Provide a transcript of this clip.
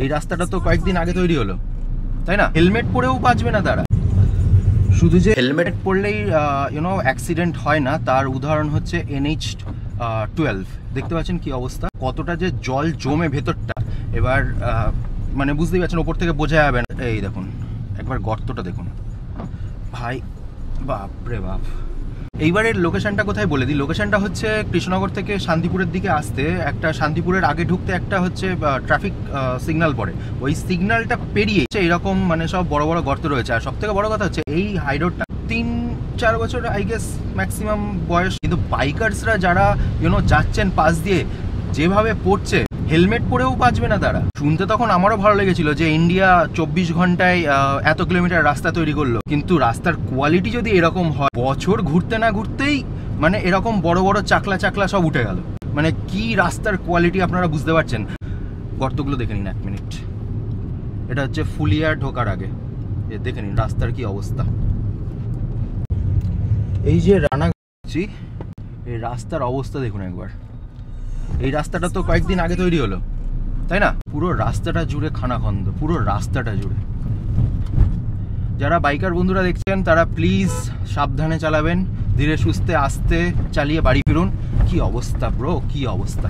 এই রাস্তাটা তো কয়েকদিন আগে তৈরি হলো, তাই না? হেলমেট পরেও বাঁচবে না তারা। শুধু যে হেলমেট পরলেই অ্যাক্সিডেন্ট হয় না, তার উদাহরণ হচ্ছে NH-12। দেখতে পাচ্ছেন কি অবস্থা, কতটা যে জল জমে ভেতরটা। এবার মানে বুঝতেই পারছেন, ওপর থেকে বোঝা যাবে না। এই দেখুন একবার গর্তটা দেখুন ভাই, বাপ রে বাপ। এইবারের লোকেশনটা কোথায় বলে দিই। লোকেশনটা হচ্ছে কৃষ্ণনগর থেকে শান্তিপুরের দিকে আসতে, একটা শান্তিপুরের আগে ঢুকতে একটা হচ্ছে ট্রাফিক সিগন্যাল পড়ে। ওই সিগন্যালটা পেরিয়ে এরকম মানে সব বড় বড় গর্ত রয়েছে। আর সব থেকে বড় কথা হচ্ছে এই হাইরোডটা 3-4 বছর আই গেস ম্যাক্সিমাম বয়স, কিন্তু বাইকার্সরা যারা যাচ্ছেন পাশ দিয়ে, যেভাবে পড়ছে, হেলমেট পরেও বাঁচবে না তারা। শুনতে তখন আমারও ভালো লেগেছিল যে ইন্ডিয়া 24 ঘন্টায় এত কিলোমিটার রাস্তা তৈরি করলো, কিন্তু রাস্তার কোয়ালিটি যদি এরকম হয়, বছর ঘুরতে না ঘুরতেই মানে এরকম বড় বড় চাকলা চাকলা সব উঠে গেল। মানে কি রাস্তার কোয়ালিটি আপনারা বুঝতে পারছেন। গর্তগুলো দেখে নিন 1 মিনিট। এটা হচ্ছে ফুলিয়া ঢোকার আগে, দেখে নিন রাস্তার কি অবস্থা। এই যে রানাঘাট, এই রাস্তার অবস্থা দেখুন একবার। এই রাস্তাটা তো কয়েকদিন আগে তৈরি হলো, তাই না? পুরো রাস্তাটা জুড়ে খানাখন্দ, পুরো রাস্তাটা জুড়ে। যারা বাইকার বন্ধুরা দেখছেন তারা প্লিজ সাবধানে চালাবেন, ধীরে সুস্থে আস্তে চালিয়ে বাড়ি ফিরুন। কি অবস্থা ব্রো, কি অবস্থা।